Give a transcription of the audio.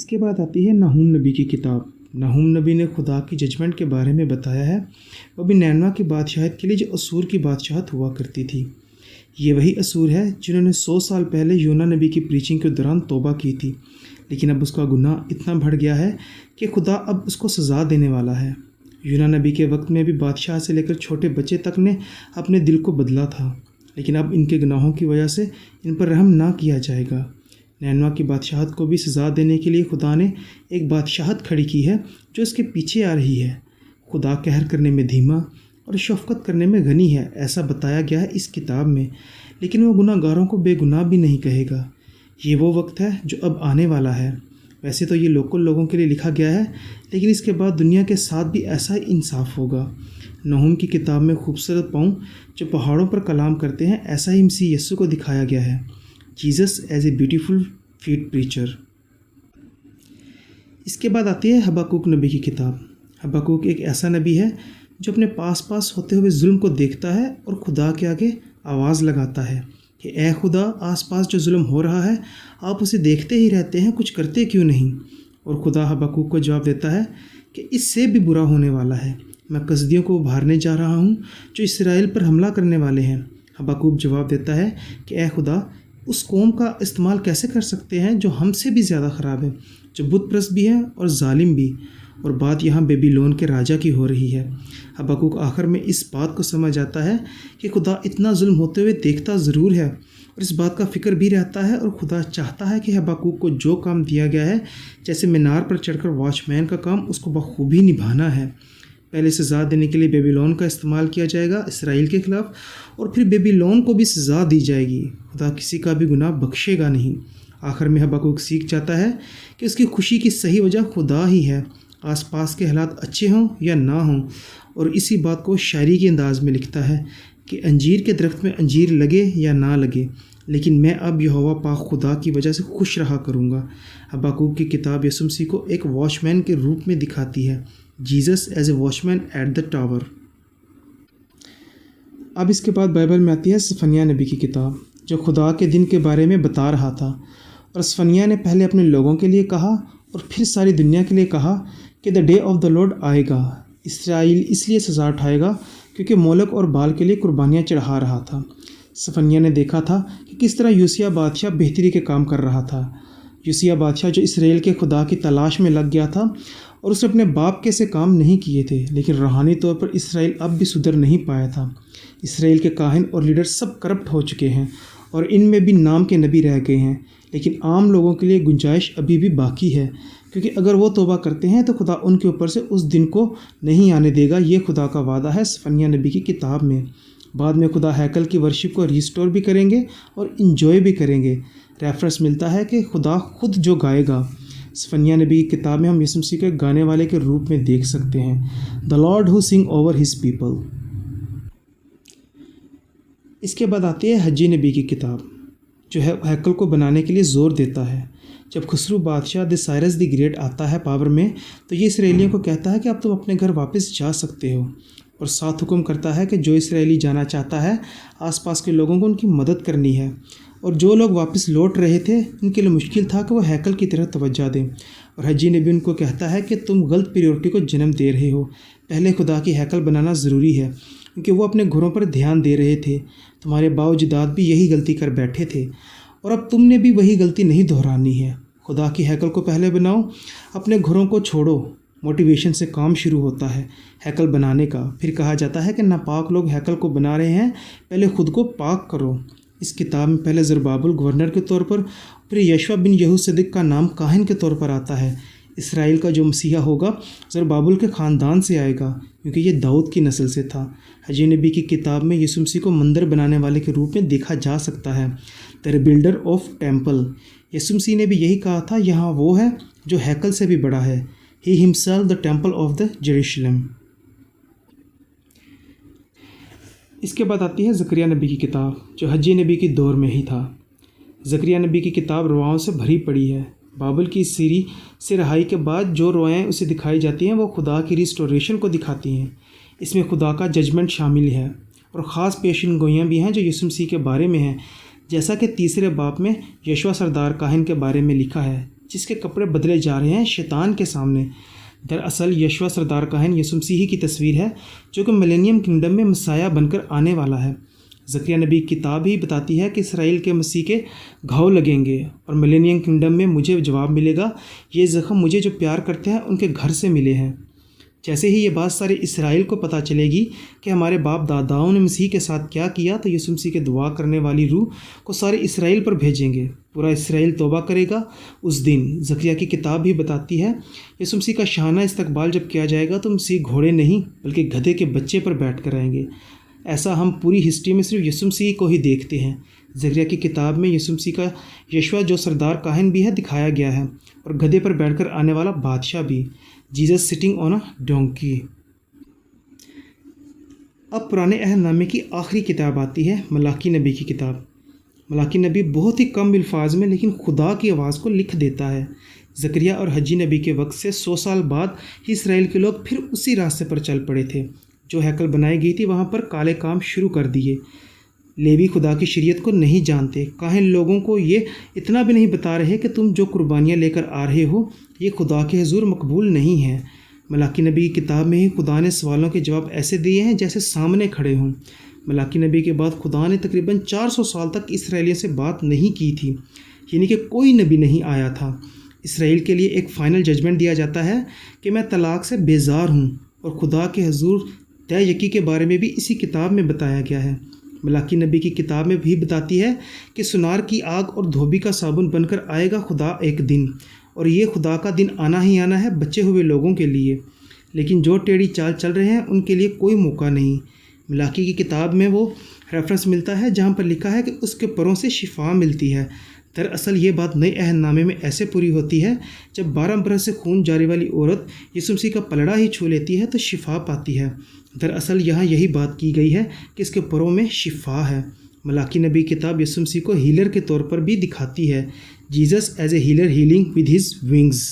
کے بعد آتی ہے نہوم نبی کی کتاب۔ نہوم نبی نے خدا کی ججمنٹ کے بارے میں بتایا ہے، وہ بھی نینوا کی بادشاہت کے لیے جو اسور کی بادشاہت ہوا کرتی تھی۔ یہ وہی اسور ہے جنہوں نے 100 سال پہلے یونا نبی کی پریچنگ کے دوران توبہ کی تھی، لیکن اب اس کا گناہ اتنا بڑھ گیا ہے کہ خدا اب اس کو سزا دینے والا ہے۔ یونا نبی کے وقت میں بھی بادشاہ سے لے کر چھوٹے بچے تک نے اپنے دل کو بدلا تھا، لیکن اب ان کے گناہوں کی وجہ سے ان پر رحم نہ کیا جائے گا۔ نینوا کی بادشاہت کو بھی سزا دینے کے لیے خدا نے ایک بادشاہت کھڑی کی ہے جو اس کے پیچھے آ رہی ہے۔ خدا قہر کرنے میں دھیما اور شفقت کرنے میں غنی ہے، ایسا بتایا گیا ہے اس کتاب میں، لیکن وہ گناہ گاروں کو بے گناہ بھی نہیں کہے گا۔ یہ وہ وقت ہے جو اب آنے والا ہے۔ ویسے تو یہ لوکل لوگوں کے لیے لکھا گیا ہے، لیکن اس کے بعد دنیا کے ساتھ بھی ایسا ہی انصاف ہوگا۔ نہوم کی کتاب میں خوبصورت پاؤں جو پہاڑوں پر کلام کرتے ہیں، ایسا ہی مسیح یسوع کو دکھایا گیا ہے، Jesus as a beautiful fat preacher. اس کے بعد آتی ہے حبقوق نبی کی کتاب۔ حبقوق ایک ایسا نبی ہے جو اپنے پاس پاس ہوتے ہوئے ظلم کو دیکھتا ہے اور خدا کے آگے آواز لگاتا ہے کہ اے خدا، آس پاس جو ظلم ہو رہا ہے آپ اسے دیکھتے ہی رہتے ہیں، کچھ کرتے کیوں نہیں؟ اور خدا حبقوق کو جواب دیتا ہے کہ اس سے بھی برا ہونے والا ہے، میں کسدیوں کو ابھارنے جا رہا ہوں جو اسرائیل پر حملہ کرنے والے ہیں۔ حبقوق جواب دیتا ہے کہ اے خدا، اس قوم کا استعمال کیسے کر سکتے ہیں جو ہم سے بھی زیادہ خراب ہے، جو بت پرست بھی ہے اور ظالم بھی؟ اور بات یہاں بیبیلون کے راجہ کی ہو رہی ہے۔ حبقوق آخر میں اس بات کو سمجھ آتا ہے کہ خدا اتنا ظلم ہوتے ہوئے دیکھتا ضرور ہے اور اس بات کا فکر بھی رہتا ہے، اور خدا چاہتا ہے کہ حبقوق کو جو کام دیا گیا ہے، جیسے مینار پر چڑھ کر واچ مین کا کام، اس کو بخوبی نبھانا ہے۔ پہلے سزا دینے کے لیے بیبیلون کا استعمال کیا جائے گا اسرائیل کے خلاف، اور پھر بیبیلون کو بھی سزا دی جائے گی۔ خدا کسی کا بھی گناہ بخشے گا نہیں۔ آخر میں حبقوق سیکھ جاتا ہے کہ اس کی خوشی کی صحیح وجہ خدا ہی ہے، آس پاس کے حالات اچھے ہوں یا نہ ہوں، اور اسی بات کو شاعری کے انداز میں لکھتا ہے کہ انجیر کے درخت میں انجیر لگے یا نہ لگے، لیکن میں اب یہوہ پاک خدا کی وجہ سے خوش رہا کروں گا۔ حبقوق کی کتاب یسوع مسیح کو ایک واچ مین کے روپ میں دکھاتی ہے، Jesus as a watchman at the tower. اب اس کے بعد بائبل میں آتی ہے صفنیہ نبی کی کتاب، جو خدا کے دن کے بارے میں بتا رہا تھا۔ اور صفنیہ نے پہلے اپنے لوگوں کے لیے کہا اور پھر ساری دنیا کے لیے کہا کہ the day of the lord آئے گا، اسرائیل اس لیے سزا اٹھائے گا کیونکہ مولک اور بال کے لیے قربانیاں چڑھا رہا تھا۔ صفنیہ نے دیکھا تھا کہ کس طرح یوسیہ بادشاہ بہتری کے کام کر رہا تھا۔ یوسیہ بادشاہ جو اسرائیل کے خدا کی تلاش میں لگ گیا تھا، اور اس نے اپنے باپ کے سے کام نہیں کیے تھے، لیکن روحانی طور پر اسرائیل اب بھی سدھر نہیں پایا تھا۔ اسرائیل کے کاہن اور لیڈر سب کرپٹ ہو چکے ہیں، اور ان میں بھی نام کے نبی رہ گئے ہیں، لیکن عام لوگوں کے لیے گنجائش ابھی بھی باقی ہے، کیونکہ اگر وہ توبہ کرتے ہیں تو خدا ان کے اوپر سے اس دن کو نہیں آنے دے گا۔ یہ خدا کا وعدہ ہے صفنیہ نبی کی کتاب میں۔ بعد میں خدا ہیکل کی ورشپ کو ریسٹور بھی کریں گے اور انجوائے بھی کریں گے۔ ریفرنس ملتا ہے کہ خدا خود جو گائے گا۔ صفنیہ نبی کی کتاب میں ہم یسوع مسیح کو گانے والے کے روپ میں دیکھ سکتے ہیں، دا لارڈ ہو سنگ اوور ہز پیپل۔ اس کے بعد آتی ہے حجی نبی کی کتاب، جو ہے ہیکل کو بنانے کے لیے زور دیتا ہے۔ جب خسرو بادشاہ دی سائرس دی گریٹ آتا ہے پاور میں، تو یہ اسرائیلیوں کو کہتا ہے کہ اب تم اپنے گھر واپس جا سکتے ہو، اور ساتھ حکم کرتا ہے کہ جو اسرائیلی جانا چاہتا ہے آس پاس کے لوگوں کو ان کی مدد کرنی ہے، اور جو لوگ واپس لوٹ رہے تھے ان کے لیے مشکل تھا کہ وہ ہیکل کی طرف توجہ دیں۔ اور حجی نبی ان کو کہتا ہے کہ تم غلط پریورٹی کو جنم دے رہے ہو، پہلے خدا کی ہیکل بنانا ضروری ہے، کیونکہ وہ اپنے گھروں پر دھیان دے رہے تھے۔ تمہارے باؤ جداد بھی یہی غلطی کر بیٹھے تھے، اور اب تم نے بھی وہی غلطی نہیں دہرانی ہے۔ خدا کی ہیکل کو پہلے بناؤ، اپنے گھروں کو چھوڑو۔ موٹیویشن سے کام شروع ہوتا ہے ہیکل بنانے کا۔ پھر کہا جاتا ہے کہ ناپاک لوگ ہیکل کو بنا رہے ہیں، پہلے خود کو پاک کرو۔ اس کتاب میں پہلے زربابل گورنر کے طور پر، پھر یشوع بن یہوصدق کا نام کاہن کے طور پر آتا ہے۔ اسرائیل کا جو مسیحا ہوگا زربابل کے خاندان سے آئے گا، کیونکہ یہ داؤد کی نسل سے تھا۔ حجی نبی کی کتاب میں یسوع مسیح کو مندر بنانے والے کے روپ میں دیکھا جا سکتا ہے، دا ریبلڈر آف ٹیمپل۔ یسوع مسیح نے بھی یہی کہا تھا، یہاں وہ ہے جو ہیکل سے بھی بڑا ہے، he himself the temple of the Jerusalem. اس کے بعد آتی ہے زکریا نبی کی کتاب، جو حجی نبی کی دور میں ہی تھا۔ زکریا نبی کی کتاب رواؤں سے بھری پڑی ہے۔ بابل کی سیری سے رہائی کے بعد جو رواییں اسے دکھائی جاتی ہیں وہ خدا کی ریسٹوریشن کو دکھاتی ہیں۔ اس میں خدا کا ججمنٹ شامل ہے، اور خاص پیشن گوئیاں بھی ہیں جو یسوع مسیح کے بارے میں ہیں، جیسا کہ تیسرے باب میں یشوع سردار کاہن کے بارے میں لکھا ہے جس کے کپڑے بدلے جا رہے ہیں شیطان کے سامنے۔ دراصل یشوع سردار کاہن یسوع مسیح کی تصویر ہے جو کہ ملینیم کنگڈم میں مسیح بن کر آنے والا ہے۔ زکریا نبی کی کتاب ہی بتاتی ہے کہ اسرائیل کے مسیح کے گھاؤ لگیں گے اور ملینیم کنگڈم میں مجھے جواب ملے گا، یہ زخم مجھے جو پیار کرتے ہیں ان کے گھر سے ملے ہیں۔ جیسے ہی یہ بات سارے اسرائیل کو پتہ چلے گی کہ ہمارے باپ داداؤں نے مسیح کے ساتھ کیا کیا، تو یسوع مسیح کے دعا کرنے والی روح کو سارے اسرائیل پر بھیجیں گے۔ پورا اسرائیل توبہ کرے گا اس دن۔ زکریا کی کتاب بھی بتاتی ہے یسوع مسیح کا شاہانہ استقبال جب کیا جائے گا تو مسیح گھوڑے نہیں بلکہ گدھے کے بچے پر بیٹھ کر آئیں گے۔ ایسا ہم پوری ہسٹری میں صرف یسوع مسیح کو ہی دیکھتے ہیں۔ زکریا کی کتاب میں یسوع مسیح کا یشوع جو سردار کاہن بھی ہے دکھایا گیا ہے اور گدھے پر بیٹھ کر آنے والا بادشاہ بھی، Jesus sitting on a donkey. اب پرانے عہد نامے کی آخری کتاب آتی ہے ملاکی نبی کی کتاب۔ ملاکی نبی بہت ہی کم الفاظ میں لیکن خدا کی آواز کو لکھ دیتا ہے۔ زکریا اور حجی نبی کے وقت سے 100 سال بعد ہی اسرائیل کے لوگ پھر اسی راستے پر چل پڑے تھے جو ہیکل بنائی گئی تھی، وہاں پر کالے کام شروع کر دیے۔ لیوی خدا کی شریعت کو نہیں جانتے، کاہن لوگوں کو یہ اتنا بھی نہیں بتا رہے کہ تم جو قربانیاں لے کر آ رہے ہو یہ خدا کے حضور مقبول نہیں ہیں۔ ملاکی نبی کی کتاب میں ہی خدا نے سوالوں کے جواب ایسے دیے ہیں جیسے سامنے کھڑے ہوں۔ ملاکی نبی کے بعد خدا نے تقریباً 400 سال تک اسرائیلیوں سے بات نہیں کی تھی، یعنی کہ کوئی نبی نہیں آیا تھا۔ اسرائیل کے لیے ایک فائنل ججمنٹ دیا جاتا ہے کہ میں طلاق سے بیزار ہوں، اور خدا کے حضور طے یقی کے بارے میں بھی اسی کتاب میں بتایا گیا ہے۔ ملاکی نبی کی کتاب میں بھی بتاتی ہے کہ سونار کی آگ اور دھوبی کا صابن بن کر آئے گا خدا ایک دن، اور یہ خدا کا دن آنا ہی آنا ہے بچے ہوئے لوگوں کے لیے، لیکن جو ٹیڑھی چال چل رہے ہیں ان کے لیے کوئی موقع نہیں۔ ملاکی کی کتاب میں وہ ریفرنس ملتا ہے جہاں پر لکھا ہے کہ اس کے پروں سے شفا ملتی ہے۔ دراصل یہ بات نئے عہد نامے میں ایسے پوری ہوتی ہے جب 12 برس سے خون جاری والی عورت یسوع مسیح کا پلڑا ہی چھو لیتی ہے تو شفا پاتی ہے۔ دراصل یہاں یہی بات کی گئی ہے کہ اس کے پروں میں شفا ہے۔ ملاکی نبی کتاب یسوع مسیح کو ہیلر کے طور پر بھی دکھاتی ہے، Jesus as a healer healing with his wings.